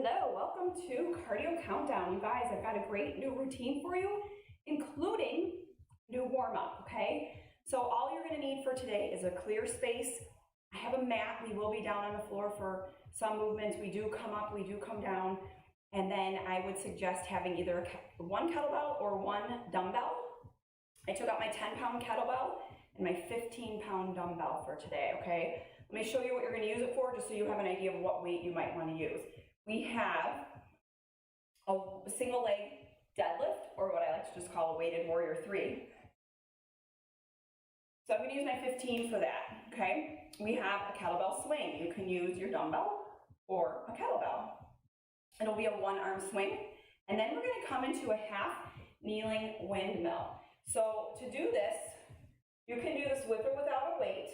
Hello, welcome to Cardio Countdown. You guys, I've got a great new routine for you, including new warm-up, okay? So all you're gonna need for today is a clear space. I have a mat. We will be down on the floor for some movements. We do come up, we do come down. And then I would suggest having either one kettlebell or one dumbbell. I took out my 10-pound kettlebell and my 15-pound dumbbell for today, okay? Let me show you what you're gonna use it for, just so you have an idea of what weight you might wanna use. We have a single leg deadlift, or what I like to just call a weighted warrior 3. So I'm gonna use my 15 for that, okay? We have a kettlebell swing. You can use your dumbbell or a kettlebell. It'll be a one-arm swing. And then we're gonna come into a half kneeling windmill. So to do this, you can do this with or without a weight,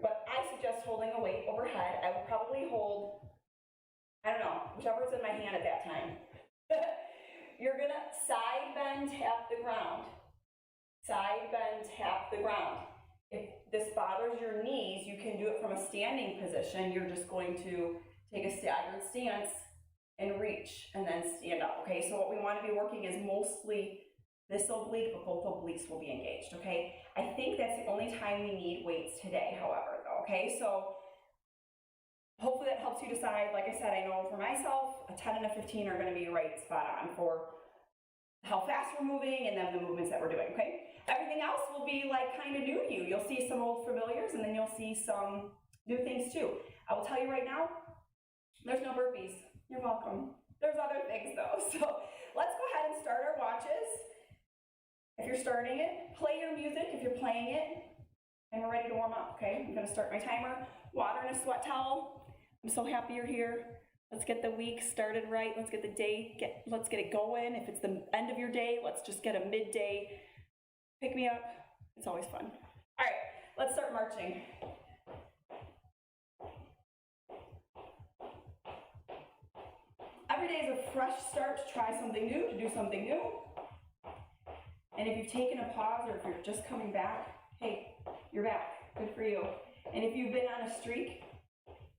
but I suggest holding a weight overhead. I would probably hold, I don't know, whichever's in my hand at that time. You're gonna side bend, tap the ground. Side bend, tap the ground. If this bothers your knees, you can do it from a standing position. You're just going to take a staggered stance and reach and then stand up, okay? So what we wanna be working is mostly this oblique, but both obliques will be engaged, okay? I think that's the only time we need weights today, however, though, okay? So hopefully that helps you decide. Like I said, I know for myself, a 10 and a 15 are gonna be right spot on for how fast we're moving and then the movements that we're doing, okay? Everything else will be like kind of new to you. You'll see some old familiars and then you'll see some new things too. I will tell you right now, there's no burpees. You're welcome. There's other things though. So let's go ahead and start our watches. If you're starting it, play your music if you're playing it, and we're ready to warm up, okay? I'm gonna start my timer. Water and a sweat towel. I'm so happy you're here. Let's get the week started right. Let's get the day, let's get it going. If it's the end of your day, let's just get a midday pick me up. It's always fun. All right, let's start marching. Every day is a fresh start to try something new, to do something new. And if you've taken a pause or if you're just coming back, hey, you're back. Good for you. And if you've been on a streak,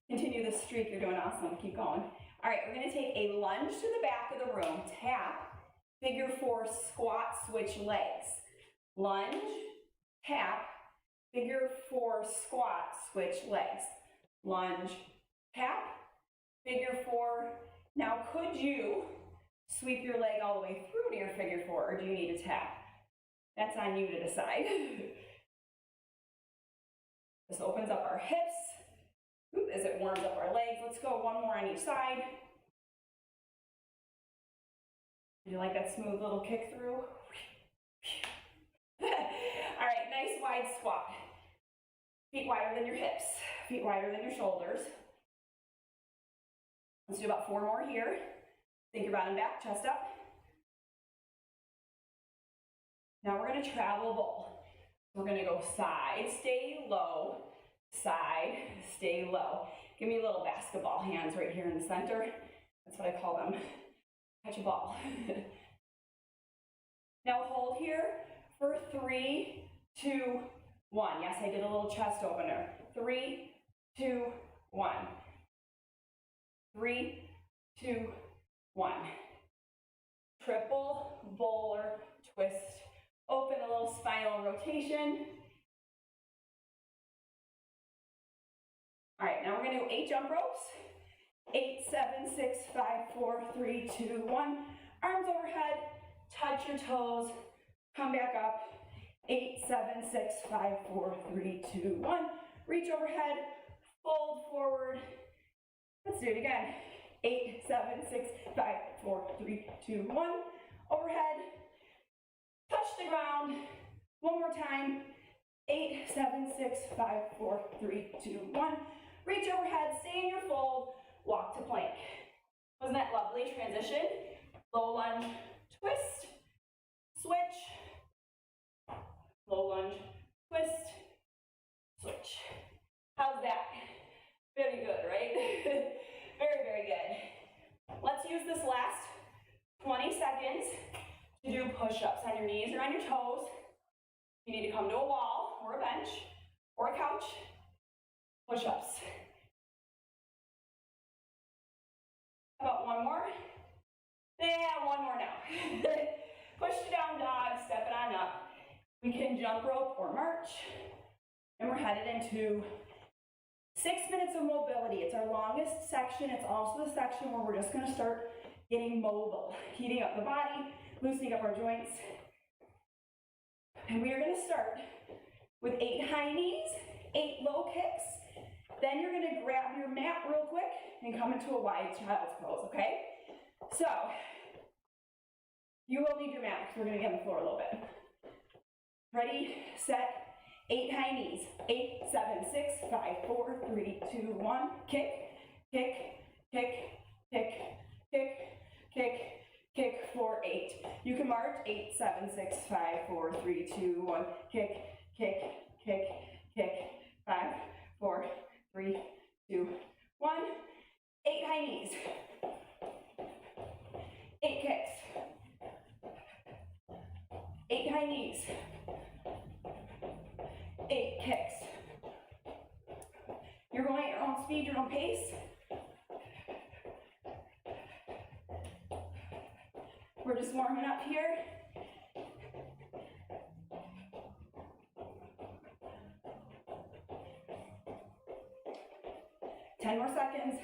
continue this streak. You're doing awesome. Keep going. All right, we're going to take a lunge to the back of the room. Tap, figure 4, squat, switch legs. Lunge, tap, figure 4, squat, switch legs. Lunge, tap, figure 4. Now, could you sweep your leg all the way through to your figure 4, or do you need to tap? That's on you to decide. This opens up our hips as it warms up our legs. Let's go one more on each side. Do you like that smooth little kick through? All right, nice wide squat. Feet wider than your hips, feet wider than your shoulders. Let's do about 4 more here. Sink your bottom back, chest up. Now we're gonna travel bowl. We're gonna go side, stay low, side, stay low. Give me a little basketball hands right here in the center. That's what I call them. Catch a ball. Now hold here for 3, 2, 1. Yes, I did a little chest opener. 3, 2, 1. 3, 2, 1. Triple bowler twist. Open a little spinal rotation. All right, now we're gonna do 8 jump ropes. 8, 7, 6, 5, 4, 3, 2, 1. Arms overhead, touch your toes, come back up. 8, 7, 6, 5, 4, 3, 2, 1. Reach overhead, fold forward. Let's do it again. 8, 7, 6, 5, 4, 3, 2, 1. Overhead, touch the ground. One more time. 8, 7, 6, 5, 4, 3, 2, 1. Reach overhead, stay in your fold, walk to plank. Wasn't that lovely transition? Low lunge, twist, switch. Low lunge, twist, switch. How's that? Very good, right? Very, very good. Let's use this last 20 seconds to do push-ups on your knees or on your toes. You need to come to a wall or a bench or a couch. Push-ups. About 1 Push to down dog, step it on up. We can jump rope or march. And we're headed into 6 minutes of mobility. It's our longest section. It's also the section where we're just gonna start getting mobile, heating up the body, loosening up our joints. And we are gonna start with 8 high knees, 8 low kicks. Then you're gonna grab your mat real quick and come into a wide child's pose, okay? So, you will need your mat because we're gonna get on the floor a little bit. Ready, set, 8 high knees. 8, 7, 6, 5, 4, 3, 2, 1. Kick, kick, kick, kick, kick, kick, kick for 8. You can march 8, 7, 6, 5, 4, 3, 2, 1. Kick, kick, kick, kick, 5, 4, 3, 2, 1. 8 high knees. 8 kicks. 8 high knees. 8 kicks. You're going at your own speed, your own pace. We're just warming up here. Ten more seconds.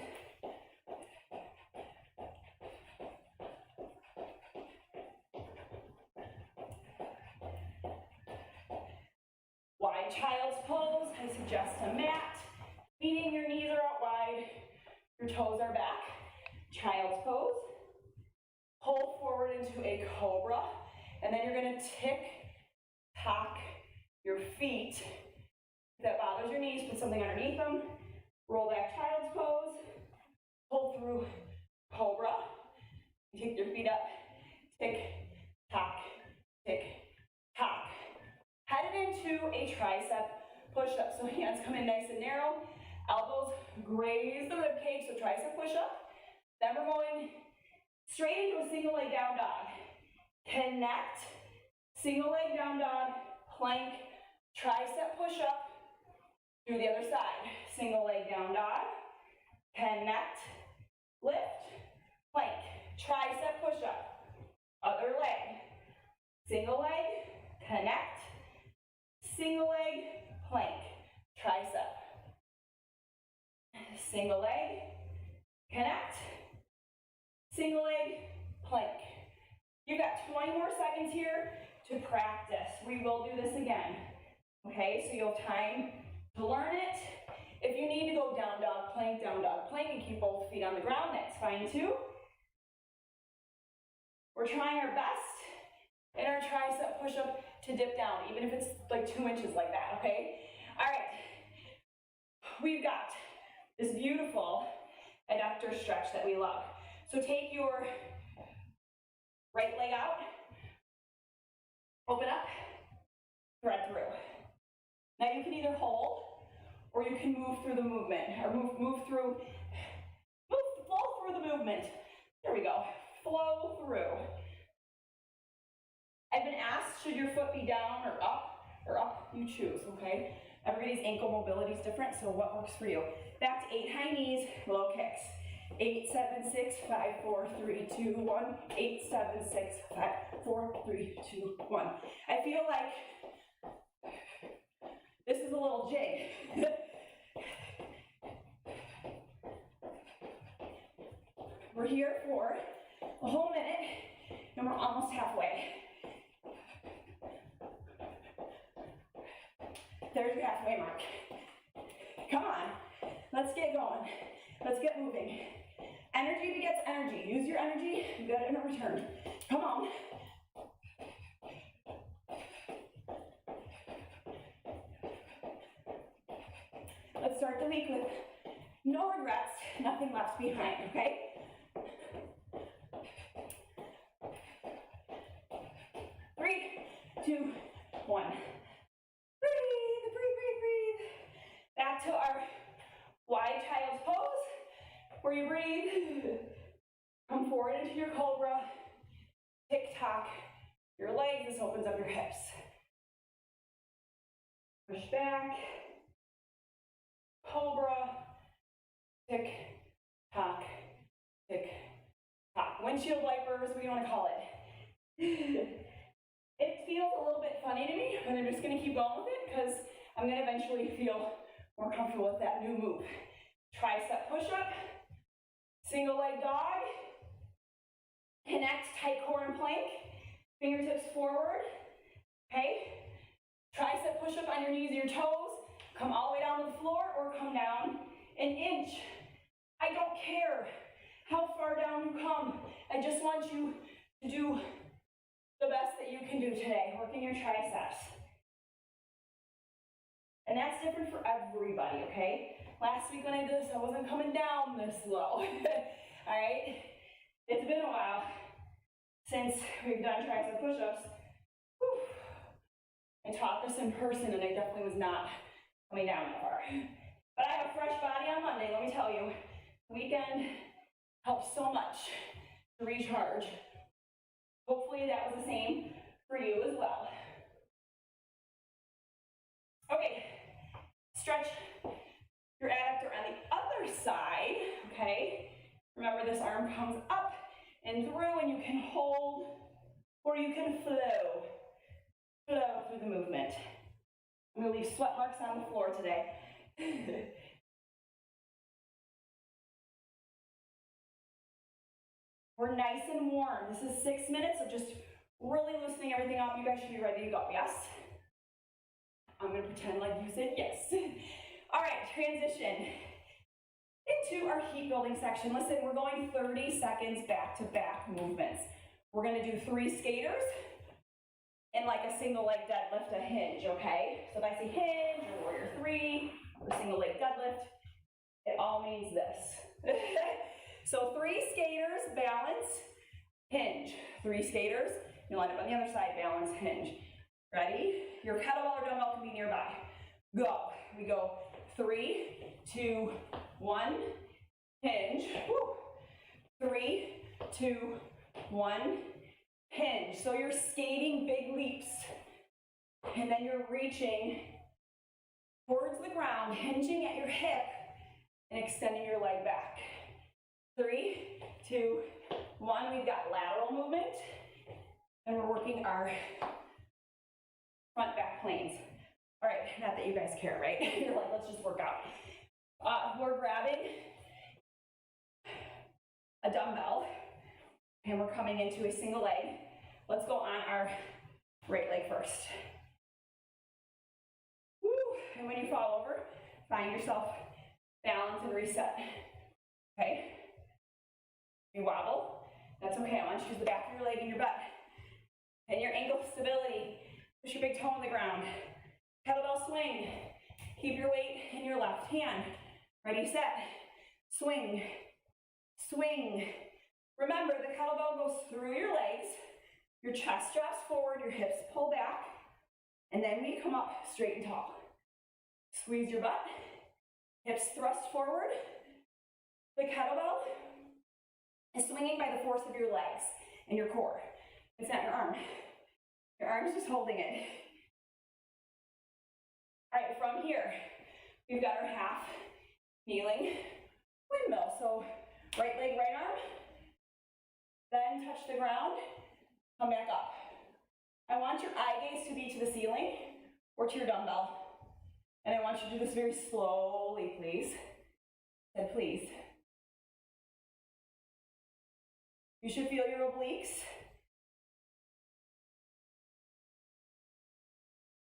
Wide child's pose. I suggest a mat. Meaning your knees are out wide, your toes are back. Child's pose. Pull forward into a cobra, and then you're gonna tick-tock your feet. If that bothers your knees, put something underneath them. Roll back child's pose. Pull through cobra. Take your feet up. Tick-tock, tick-tock. Headed into a tricep push-up. So hands come in nice and narrow. Elbows graze the rib cage, so tricep push-up. Then we're going straight into a single leg down dog. Connect, single leg down dog, plank, tricep push-up. Do the other side. Single leg down dog, connect, lift, plank, tricep push-up. Other leg. Single leg, connect, single leg, plank, tricep. Single leg, connect, single leg, plank. You've got 20 more seconds here to practice. We will do this again. Okay, so you'll have time to learn it. If you need to go down dog, plank, and keep both feet on the ground, that's fine too. We're trying our best in our tricep push-up to dip down, even if it's like 2 inches like that, okay? All right, we've got this beautiful adductor stretch that we love. So take your right leg out, open up, thread through. Now you can either hold, or you can move through the movement, or flow through the movement. There we go, flow through. I've been asked, should your foot be down or up, you choose, okay? Everybody's ankle mobility is different, so what works for you? Back to 8 high knees, low kicks. 8, 7, 6, 5, 4, 3, 2, 1. 8, 7, 6, 5, 4, 3, 2, 1. I feel like this is a little jig. We're here for a whole minute, and we're almost halfway. There's your halfway mark. Come on, let's get going. Let's get moving. Energy begets energy. Use your energy, get it in return. Come on. Let's start the week with no regrets, nothing left behind, okay? Three, two, one. Breathe. Back to our wide child's pose, where you breathe. Come forward into your cobra. Tick-tock your legs. This opens up your hips. Push back. Cobra. Tick-tock. Tick-tock. Windshield wipers, what do you want to call it? It feels a little bit funny to me, but I'm just gonna keep going with it because I'm gonna eventually feel more comfortable with that new move. Tricep push-up, single leg dog, connect tight core and plank, fingertips forward, okay? Tricep push-up on your knees or your toes, come all the way down to the floor or come down an inch. I don't care how far down you come. I just want you to do the best that you can do today, working your triceps. And that's different for everybody, okay? Last week when I did this, I wasn't coming down this low, all right? It's been a while since we've done tricep push-ups. Whew. I taught this in person and I definitely was not coming down that far. But I have a fresh body on Monday, let me tell you. Weekend helps so much to recharge. Hopefully that was the same for you as well. Okay, stretch your adductor on the other side, okay? Remember this arm comes up and through and you can hold or you can flow through the movement. I'm gonna leave sweat marks on the floor today. We're nice and warm. This is 6 minutes of just really loosening everything up. You guys should be ready to go, yes? I'm gonna pretend like you said yes. All right, transition into our heat building section. Listen, we're going 30 seconds back-to-back movements. We're gonna do 3 skaters and like a single leg deadlift, a hinge, okay? So if I say hinge or warrior 3 or single leg deadlift, it all means this. So 3 skaters, balance, hinge. 3 skaters, you line up on the other side, balance, hinge. Ready? Your kettlebell or dumbbell can be nearby. Go. We go 3, 2, 1, hinge. Woo. 3, 2, 1, hinge. So you're skating big leaps. And then you're reaching towards the ground, hinging at your hip, and extending your leg back. 3, 2, 1. We've got lateral movement. And we're working our front back planes. All right, not that you guys care, right? You're like, let's just work out. We're grabbing a dumbbell and we're coming into a single leg. Let's go on our right leg first. Woo. And when you fall over, find yourself balance and reset. Okay? You wobble, that's okay. I want you to use the back of your leg and your butt. And your ankle stability. Push your big toe on the ground. Kettlebell swing. Keep your weight in your left hand. Ready, set. Swing. Swing. Remember, the kettlebell goes through your legs. Your chest drops forward, your hips pull back, and then we come up straight and tall. Squeeze your butt. Hips thrust forward. The kettlebell is swinging by the force of your legs and your core. It's not your arm. Your arm is just holding it. All right, from here, we've got our half kneeling windmill. So right leg, right arm, then touch the ground, come back up. I want your eye gaze to be to the ceiling or to your dumbbell. And I want you to do this very slowly, please. And please. You should feel your obliques.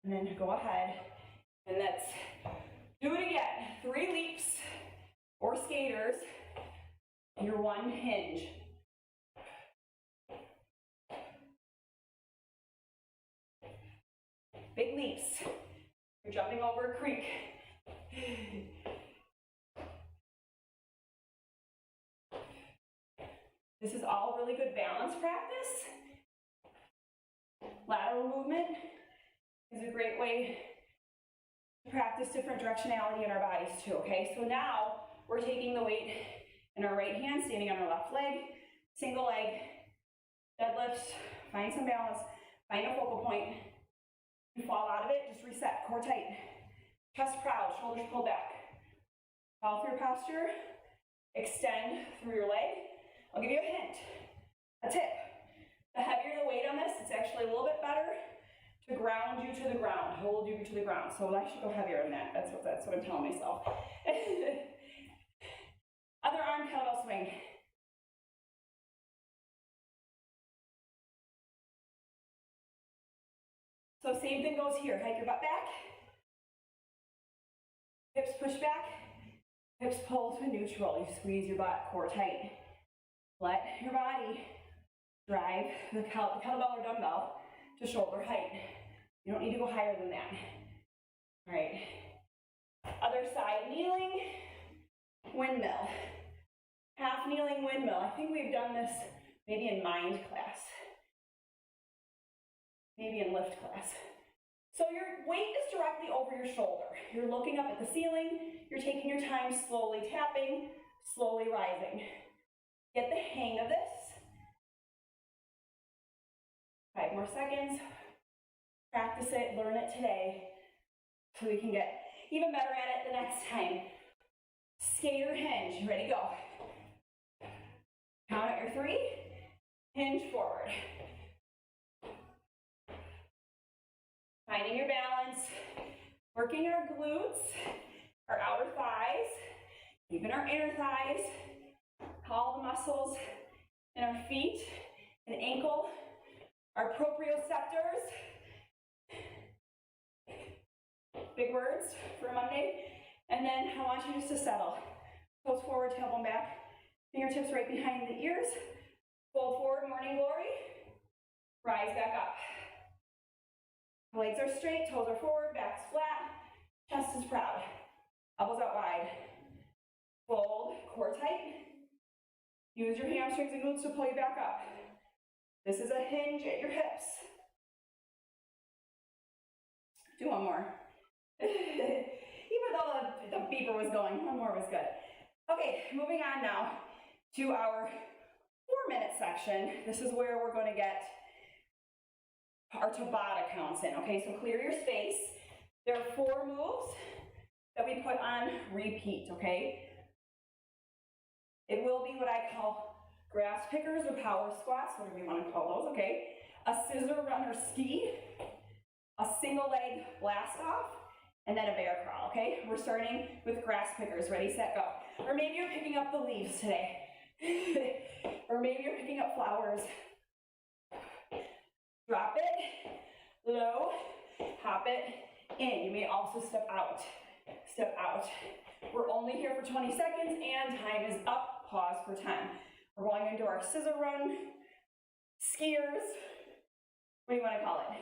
And then go ahead and let's do it again. 3 leaps or skaters, and your 1 hinge. Big leaps. You're jumping over a creek. This is all really good balance practice. Lateral movement is a great way to practice different directionality in our bodies too, okay? So now we're taking the weight in our right hand, standing on our left leg, single leg, deadlifts, find some balance, find a focal point. You fall out of it, just reset, core tight. Chest proud, shoulders pulled back. Follow through posture, extend through your leg. I'll give you a hint, a tip. The heavier the weight on this, hold you to the ground. So I should go heavier than that. That's what I'm telling myself. Other arm kettlebell swing. So same thing goes here. Hike your butt back. Hips push back. Hips pull to neutral. You squeeze your butt, core tight. Let your body drive the kettlebell or dumbbell to shoulder height. You don't need to go higher than that. All right. Other side, kneeling, windmill. Half kneeling windmill. I think we've done this maybe in mind class. Maybe in lift class. So your weight is directly over your shoulder. You're looking up at the ceiling. You're taking your time slowly tapping, slowly rising. Get the hang of this. 5 more seconds. Practice it, learn it today, so we can get even better at it the next time. Skater hinge, ready, go. Count at your 3, hinge forward. Finding your balance, working our glutes, our outer thighs, even our inner thighs, all the muscles in our feet and ankle, our proprioceptors. Big words for a Monday. And then I want you just to settle. Toes forward, tailbone back, fingertips right behind the ears. Fold forward, morning glory. Rise back up. Legs are straight, toes are forward, back's flat, chest is proud. Elbows out wide. Fold, core tight. Use your hamstrings and glutes to pull you back up. This is a hinge at your hips. Do one more. Even though the beeper was going, one more was good. Okay, moving on now to our 4-minute section. This is where we're going to get our Tabata counts in, okay? So clear your space. There are 4 moves that we put on repeat, okay? It will be what I call grass pickers or power squats, whatever you want to call those, okay? A scissor run or ski, a single leg blast off, and then a bear crawl, okay? We're starting with grass pickers. Ready, set, go. Or maybe you're picking up the leaves today. Or maybe you're picking up flowers. Drop it, low, hop it, in. You may also step out. Step out. We're only here for 20 seconds and time is up. Pause for 10. We're going into our scissor run, skiers. What do you want to call it?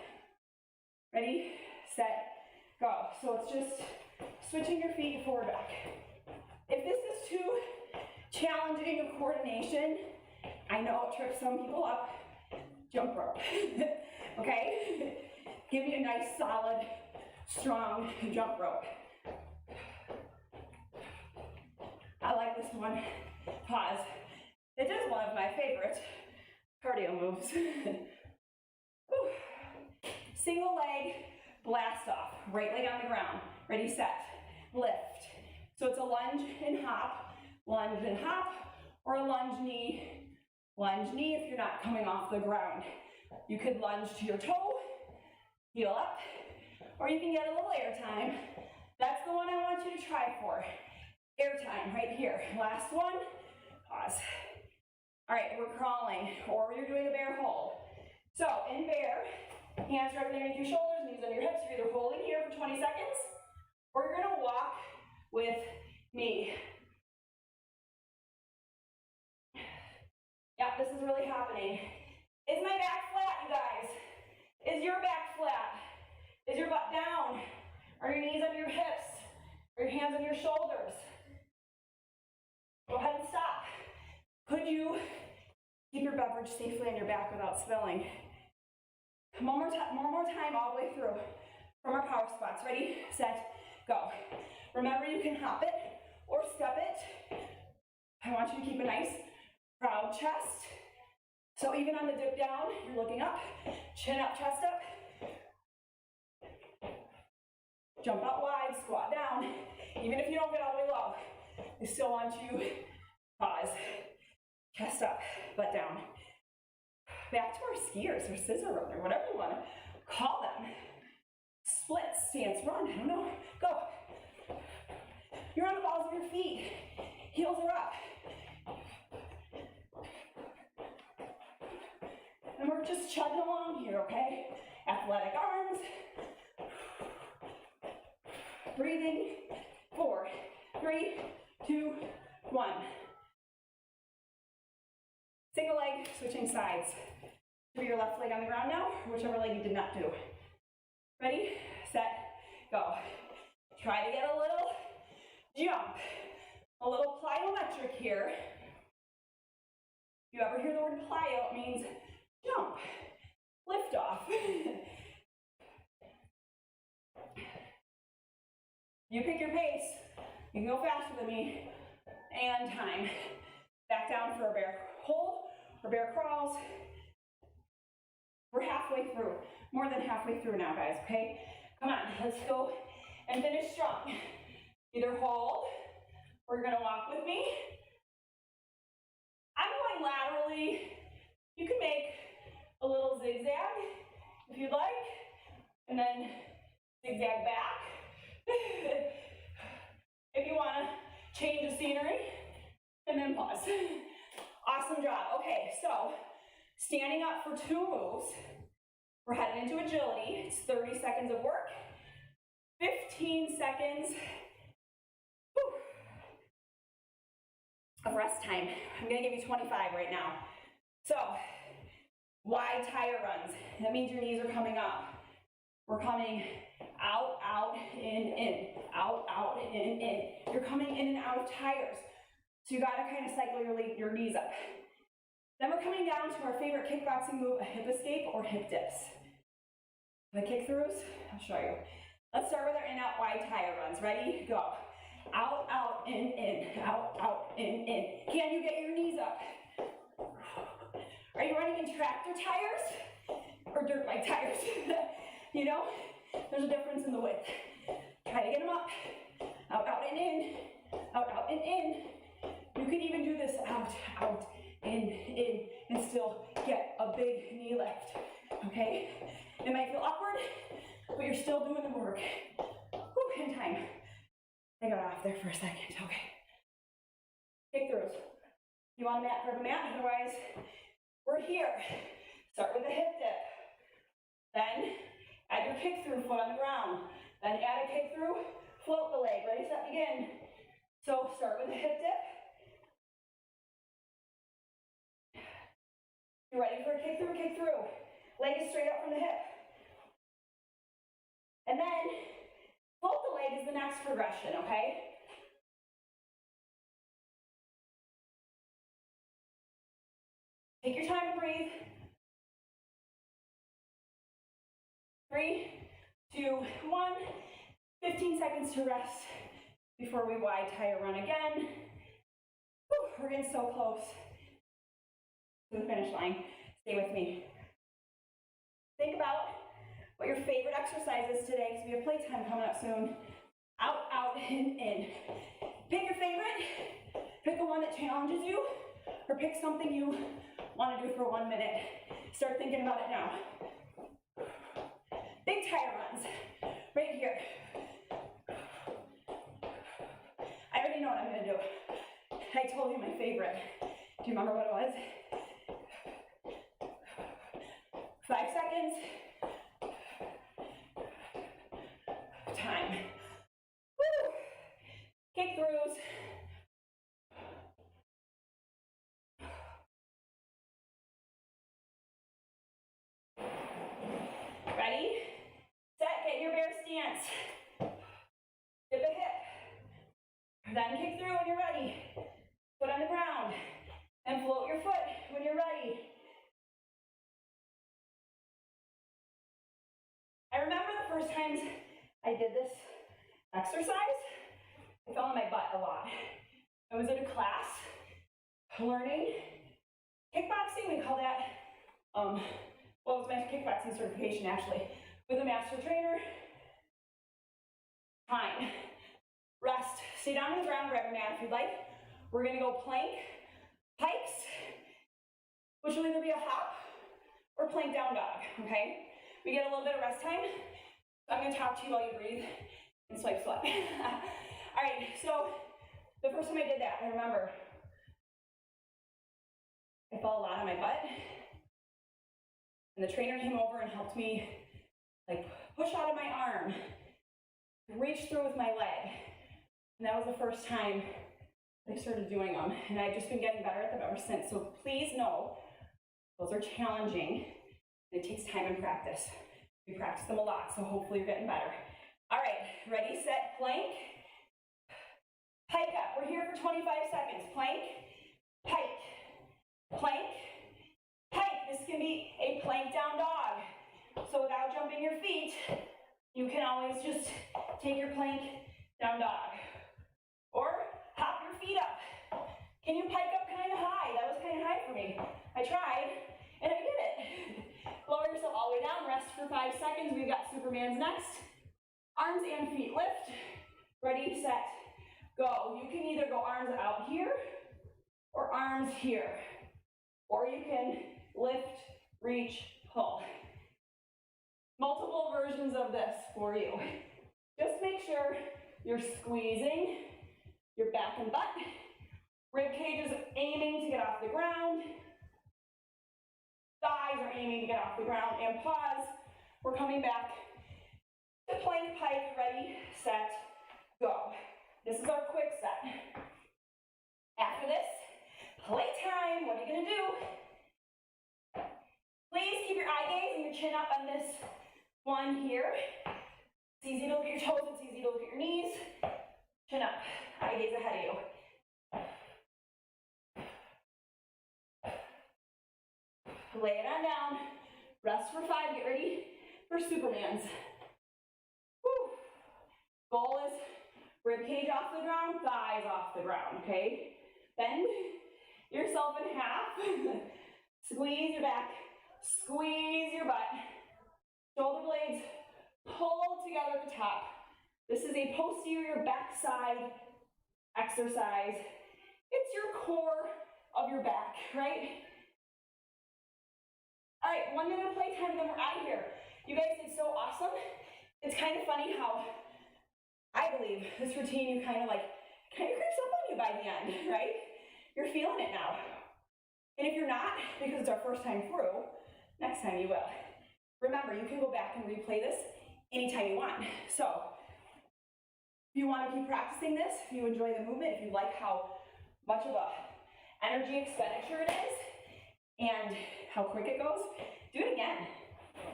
Ready, set, go. So it's just switching your feet forward back. If this is too challenging of coordination, I know it trips some people up, jump rope, okay? Give me a nice, solid, strong jump rope. I like this one. Pause. It is one of my favorite cardio moves. Single leg, blast off. Right leg on the ground. Ready, set, lift. So it's a lunge and hop, or a lunge knee if you're not coming off the ground. You could lunge to your toe, heel up, or you can get a little air time. That's the one I want you to try for. Air time right here. Last one, pause. All right, we're crawling, or you're doing a bear hold. So in bear, hands right underneath your shoulders, knees under your hips. You're either holding here for 20 seconds, or you're gonna walk with me. Yeah, this is really happening. Is my back flat, you guys? Is your back flat? Is your butt down? Are your knees under your hips? Are your hands on your shoulders? Go ahead and stop. Could you keep your beverage safely on your back without spilling? One more time all the way through from our power squats. Ready, set, go. Remember, you can hop it or step it. I want you to keep a nice, proud chest. So even on the dip down, you're looking up, chin up, chest up. Jump out wide, squat down. Even if you don't get all the way low, I still want you to pause. Chest up, butt down. Back to our skiers or scissor run or whatever you want to call them. split stance, run, I don't know, go. You're on the balls of your feet, heels are up. And we're just chugging along here, okay? Athletic arms. Breathing, 4, 3, 2, 1. Single leg, switching sides. Put your left leg on the ground now, whichever leg you did not do. Ready, set, go. Try to get a little jump, a little plyometric here. If you ever hear the word plyo, it means jump, lift off. You pick your pace. You can go faster than me. And time. Back down for a bear hold or bear crawls. We're halfway through. More than halfway through now, guys, okay? Come on, let's go and finish strong. Either hold or you're gonna walk with me. I'm going laterally. You can make a little zigzag if you'd like, and then zigzag back. If you want to change the scenery, and then pause. Awesome job. Okay, so standing up for 2 moves. We're heading into agility. It's 30 seconds of work, 15 seconds of rest time. I'm gonna give you 25 right now. So, wide tire runs. That means your knees are coming up. We're coming out, out, in, out, out, in. You're coming in and out of tires. So you gotta kind of cycle your knees up. Then we're coming down to our favorite kickboxing move, a hip escape or hip dips. The kick throughs, I'll show you. Let's start with our in, out, wide tire runs. Ready, go. Out, out, in, out, out, in. Can you get your knees up? Are you running in tractor tires or dirt bike tires? You know, there's a difference in the width. Try to get them up. Out, out, and in. Out, out, and in. You can even do this out, out, in, and still get a big knee lift, okay? It might feel awkward, but you're still doing the work. Whew, in time. I got off there for a second, okay. Kick throughs. If you want a mat, grab a mat, otherwise, we're here. Start with a hip dip. Then, add your kick through, foot on the ground. Then add a kick through, float the leg. Ready, set, begin. So start with a hip dip. You're ready for a kick through, kick through. Leg is straight up from the hip. And then, float the leg is the next progression, okay? Take your time to breathe. 3, 2, 1. 15 seconds to rest before we wide tire run again. Whew, we're getting so close to the finish line. Stay with me. Think about what your favorite exercise is today, because we have playtime coming up soon. Out, out, in. Pick your favorite. Pick the one that challenges you, or pick something you want to do for 1 minute. Start thinking about it now. Big tire runs, right here. I already know what I'm gonna do. I told you my favorite. Do you remember what it was? 5 seconds. Time. Woo! Kick throughs. Ready? Set, get your bear stance. Dip a hip. Then kick through when you're ready. Foot on the ground. And float your foot when you're ready. I remember the first times I did this exercise, I fell on my butt a lot. I was in a class learning kickboxing. We call that, well, it was my kickboxing certification actually, with a master trainer. Time. Rest. Stay down on the ground, grab a mat if you'd like. We're gonna go plank, pikes, which will either be a hop or plank down dog, okay? We get a little bit of rest time. I'm gonna talk to you while you breathe and swipe sweat. All right, so the first time I did that, I remember I fell a lot on my butt, and the trainer came over and helped me like push out of my arm, reach through with my leg. And that was the first time I started doing them, and I've just been getting better at them ever since. So please know, those are challenging, and it takes time and practice. We practice them a lot, so hopefully you're getting better. All right, ready, set, plank. Pike up, we're here for 25 seconds. Plank, pike, plank, pike. This can be a plank down dog. So without jumping your feet, you can always just take your plank down dog. Or hop your feet up. Can you pike up kind of high? That was kind of high for me. I tried, and I did it. Lower yourself all the way down, rest for 5 seconds. We've got Superman's next. Arms and feet lift. Ready, set, go. You can either go arms out here, or arms here. Or you can lift, reach, pull. Multiple versions of this for you. Just make sure you're squeezing your back and butt. Rib cage is aiming to get off the ground. Thighs are aiming to get off the ground. And pause. We're coming back to plank pike. Ready, set, go. This is our quick set. After this, playtime. What are you going to do? Please keep your eye gaze and your chin up on this one here. It's easy to look at your toes. It's easy to look at your knees. Chin up. Eye gaze ahead of you. Lay it on down. Rest for 5. Get ready for Superman's. Woo. Goal is rib cage off the ground, thighs off the ground, okay? Bend yourself in half. Squeeze your back. Squeeze your butt. Shoulder blades pull together at the top. This is a posterior backside exercise. It's your core of your back, right? All right, 1 minute of playtime, then we're out of here. You guys did so awesome. It's kind of funny how I believe this routine you kind of creeps up on you by the end, right? You're feeling it now. And if you're not, because it's our first time through, next time you will. Remember, you can go back and replay this anytime you want. So, if you want to keep practicing this, if you enjoy the movement, if you like how much of a energy expenditure it is, and how quick it goes, do it again.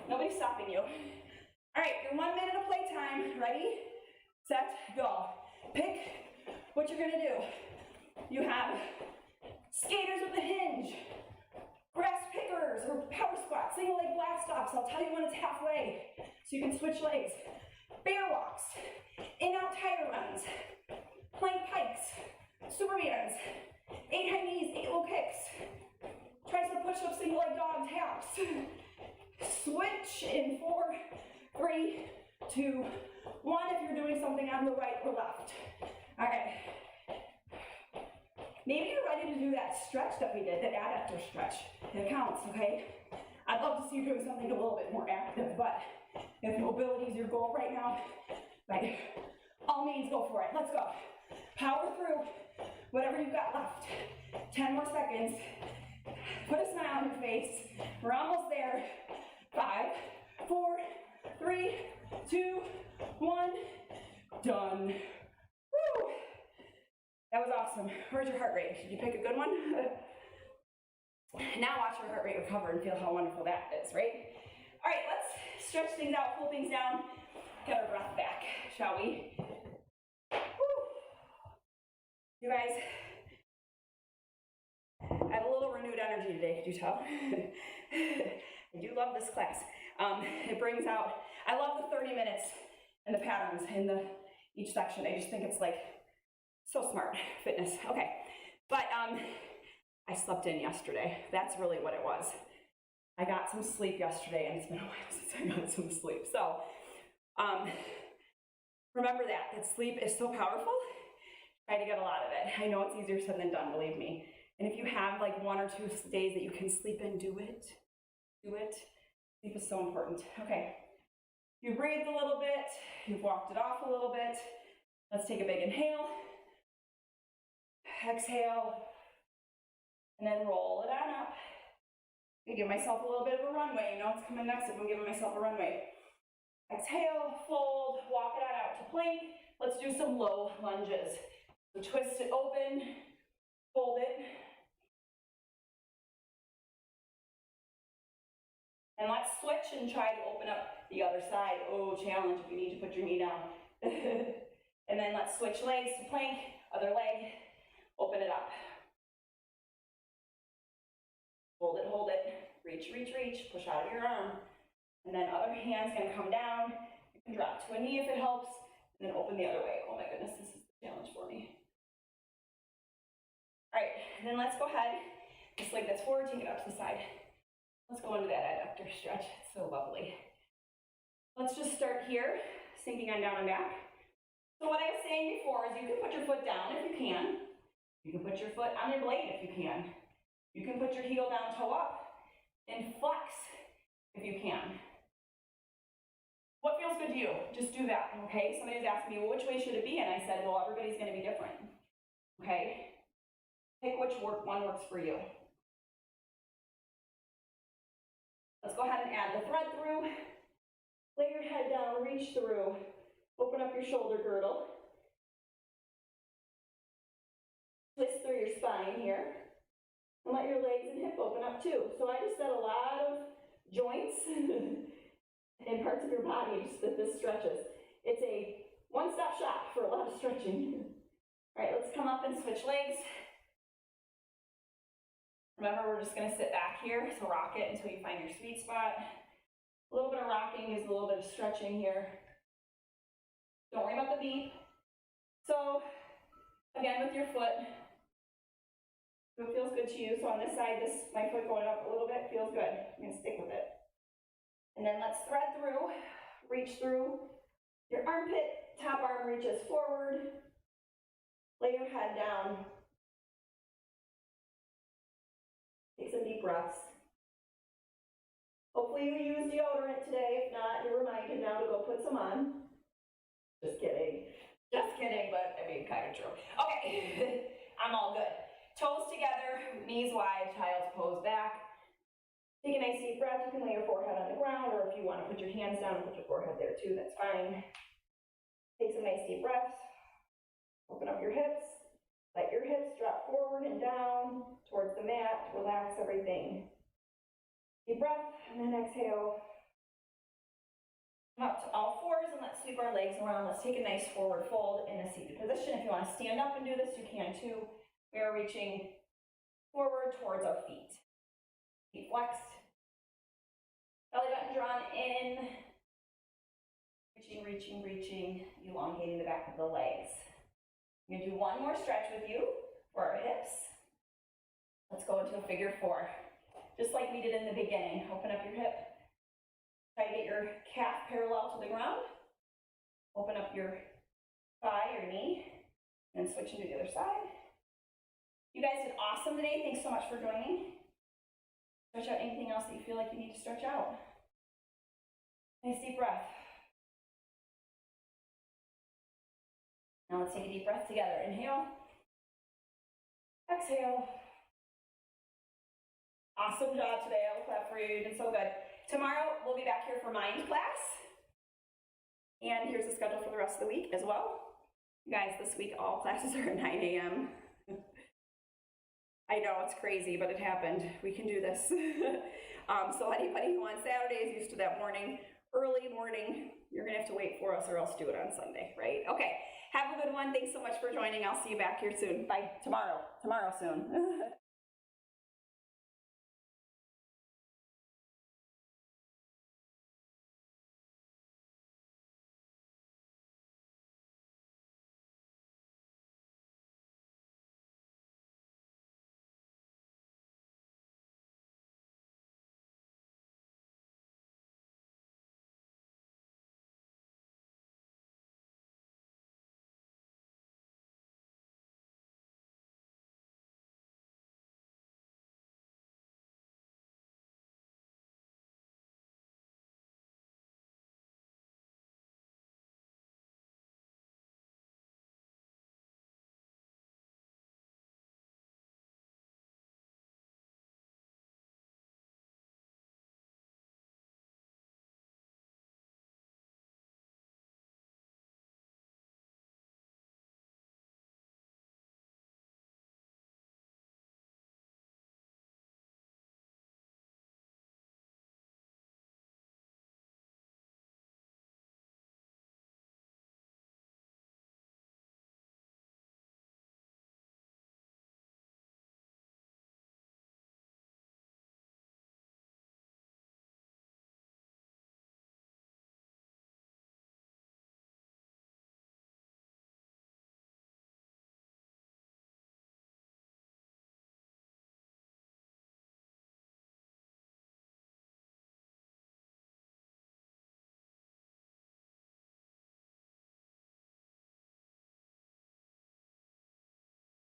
Nobody's stopping you. All right, your 1 minute of playtime. Ready, set, go. Pick what you're gonna do. You have skaters with a hinge, grass pickers, or power squats, single leg blast offs. I'll tell you when it's halfway, so you can switch legs. Bear walks, in-out tire runs, plank pikes, Supermans, 8 high knees, 8 low kicks, tricep push-ups, single leg dog taps. Switch in 4, 3, 2, 1 if you're doing something on the right or left. All right. Maybe you're ready to do that stretch that we did, that adductor stretch. It counts, okay? I'd love to see you doing something a little bit more active, but if mobility is your goal right now, by all means, go for it. Let's go. Power through whatever you've got left. 10 more seconds. Put a smile on your face. We're almost there. 5, 4, 3, 2, 1. Done. Woo! That was awesome. Where's your heart rate? Did you pick a good one? Now watch your heart rate recover and feel how wonderful that is, right? All right, let's stretch things out, pull things down, get our breath back, shall we? Woo. You guys, I have a little renewed energy today, could you tell? I do love this class. It brings out, I love the 30 minutes and the patterns in each section. I just think it's like so smart, fitness. Okay, but I slept in yesterday. That's really what it was. I got some sleep yesterday, and it's been a while since I got some sleep. So remember that sleep is so powerful. Try to get a lot of it. I know it's easier said than done, believe me. And if you have like 1 or 2 days that you can sleep in, do it. Do it. Sleep is so important. Okay. You breathed a little bit, you've walked it off a little bit. Let's take a big inhale. Exhale. And then roll it on up. I give myself a little bit of a runway. You know it's coming next if I'm giving myself a runway. Exhale, fold, walk it on out to plank. Let's do some low lunges. So twist it open, hold it. And let's switch and try to open up the other side. Oh, challenge if you need to put your knee down. And then let's switch legs to plank, other leg, open it up. Hold it, reach, reach, reach, push out of your arm. And then other hand's gonna come down. You can drop to a knee if it helps, and then open the other way. Oh my goodness, this is a challenge for me. All right, and then let's go ahead, this leg that's forward, take it out to the side. Let's go into that adductor stretch, it's so lovely. Let's just start here, sinking on down and back. So what I was saying before is you can put your foot down if you can. You can put your foot on your blade if you can. You can put your heel down, toe up, and flex if you can. What feels good to you? Just do that, okay? Somebody was asking me, well, which way should it be? And I said, well, everybody's gonna be different, okay? Pick which one works for you. Let's go ahead and add the thread through. Lay your head down, reach through. Open up your shoulder girdle. Twist through your spine here. And let your legs and hip open up too. So I just said a lot of joints and parts of your body just that this stretches. It's a one-stop shop for a lot of stretching. All right, let's come up and switch legs. Remember, we're just gonna sit back here, so rock it until you find your sweet spot. A little bit of rocking is a little bit of stretching here. Don't worry about the beat. So, again, with your foot, if it feels good to you. So on this side, my foot going up a little bit feels good. I'm gonna stick with it. And then let's thread through, reach through your armpit, top arm reaches forward. Lay your head down. Take some deep breaths. Hopefully you use deodorant today. If not, you're reminded now to go put some on. Just kidding. Just kidding, but I mean, kind of true. Okay, I'm all good. Toes together, knees wide, child's pose back. Take a nice deep breath. You can lay your forehead on the ground, or if you want to put your hands down and put your forehead there too, that's fine. Take some nice deep breaths. Open up your hips. Let your hips drop forward and down towards the mat. Relax everything. Deep breath, and then exhale. Come up to all fours, and let's sweep our legs around. Let's take a nice forward fold in a seated position. If you want to stand up and do this, you can too. We are reaching forward towards our feet. Feet flexed. Belly button drawn in. Reaching, reaching, reaching, elongating the back of the legs. I'm going to do one more stretch with you for our hips. Let's go into a figure four. Just like we did in the beginning. Open up your hip. Try to get your calf parallel to the ground. Open up your thigh or knee. And switch into the other side. You guys did awesome today. Thanks so much for joining. Stretch out anything else that you feel like you need to stretch out. Nice deep breath. Now let's take a deep breath together. Inhale. Exhale. Awesome job today. I will clap for you. You did so good. Tomorrow we'll be back here for mind class. And here's the schedule for the rest of the week as well. You guys, this week all classes are at 9 a.m. I know it's crazy, but it happened. We can do this. So anybody who on Saturday is used to that early morning, you're gonna have to wait for us or else do it on Sunday, right? Okay, have a good one. Thanks so much for joining. I'll see you back here soon. Bye, tomorrow soon.